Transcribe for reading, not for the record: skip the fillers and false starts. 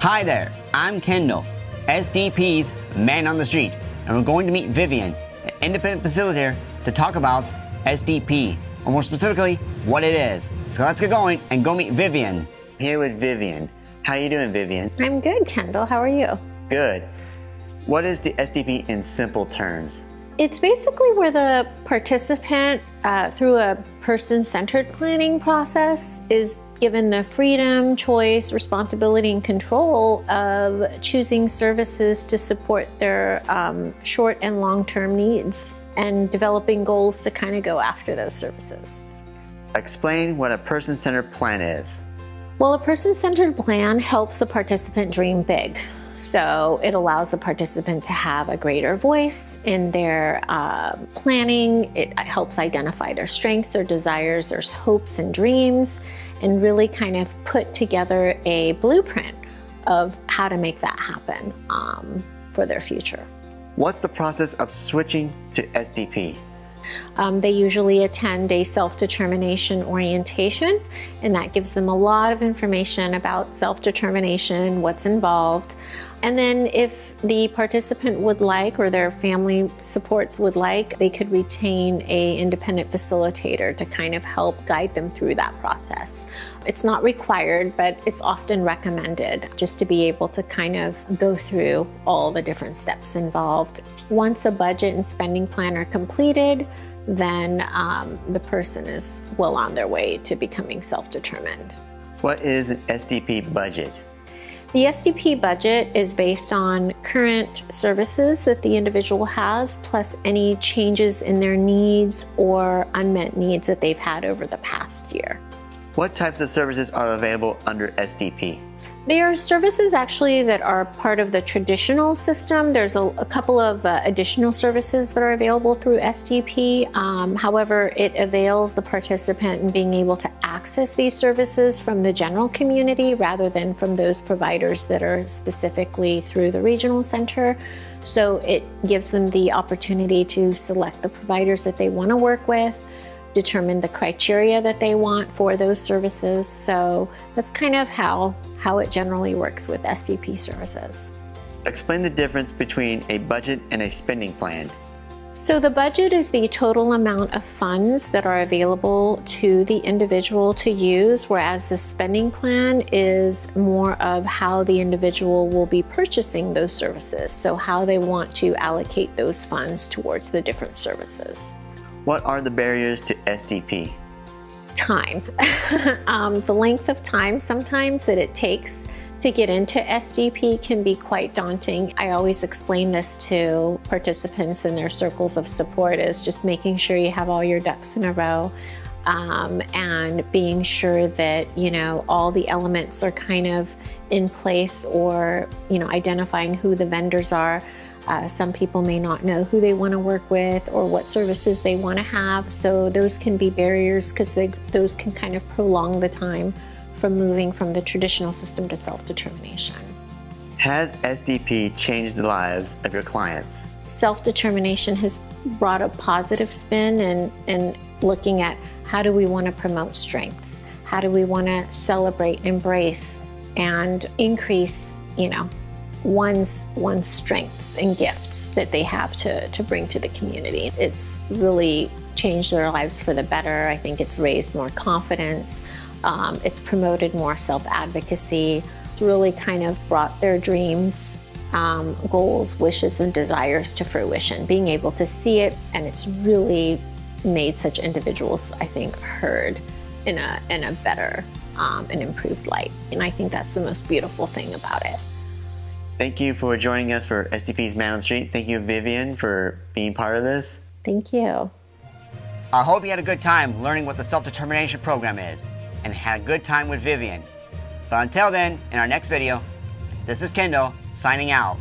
Hi there, I'm Kendall, SDP's man on the street, and we're going to meet Vivian, an independent facilitator, to talk about SDP, or more specifically, what it is. So let's get going and go meet Vivian. Here with Vivian. How you doing, Vivian? I'm good, Kendall. How are you? Good. What is the SDP in simple terms? It's basically where the participant, through a person-centered planning process, is given the freedom, choice, responsibility, and control of choosing services to support their short and long-term needs and developing goals to kind of go after those services. Explain what a person-centered plan is. Well, a person-centered plan helps the participant dream big. So it allows the participant to have a greater voice in their planning. It helps identify their strengths, their desires, their hopes and dreams, and really kind of put together a blueprint of how to make that happen for their future. What's the process of switching to SDP? They usually attend a self-determination orientation, and that gives them a lot of information about self-determination, what's involved. And then if the participant would like, or their family supports would like, they could retain an independent facilitator to kind of help guide them through that process. It's not required, but it's often recommended just to be able to kind of go through all the different steps involved. Once a budget and spending plan are completed, then the person is well on their way to becoming self-determined. What is an SDP budget? The SDP budget is based on current services that the individual has, plus any changes in their needs or unmet needs that they've had over the past year. What types of services are available under SDP? There are services actually that are part of the traditional system. There's a couple of additional services that are available through SDP. However, it avails the participant in being able to access these services from the general community rather than from those providers that are specifically through the regional center. So it gives them the opportunity to select the providers that they want to work with, determine the criteria that they want for those services. So that's kind of how it generally works with SDP services. Explain the difference between a budget and a spending plan. So the budget is the total amount of funds that are available to the individual to use, whereas the spending plan is more of how the individual will be purchasing those services. So how they want to allocate those funds towards the different services. What are the barriers to SDP? Time. The length of time sometimes that it takes to get into SDP can be quite daunting. I always explain this to participants in their circles of support as just making sure you have all your ducks in a row and being sure that, you know, all the elements are kind of in place, or, you know, identifying who the vendors are. Some people may not know who they want to work with or what services they want to have. So those can be barriers because those can kind of prolong the time from moving from the traditional system to self-determination. Has SDP changed the lives of your clients? Self-determination has brought a positive spin and looking at how do we want to promote strengths? How do we want to celebrate, embrace, and increase, you know, one's strengths and gifts that they have to bring to the community. It's really changed their lives for the better. I think it's raised more confidence. It's promoted more self-advocacy. It's really kind of brought their dreams, goals, wishes, and desires to fruition, being able to see it, and it's really made such individuals, I think, heard in a better and improved light. And I think that's the most beautiful thing about it. Thank you for joining us for SDP's Man on the Street. Thank you, Vivian, for being part of this. Thank you. I hope you had a good time learning what the self-determination program is and had a good time with Vivian. But until then, in our next video, this is Kendall signing out.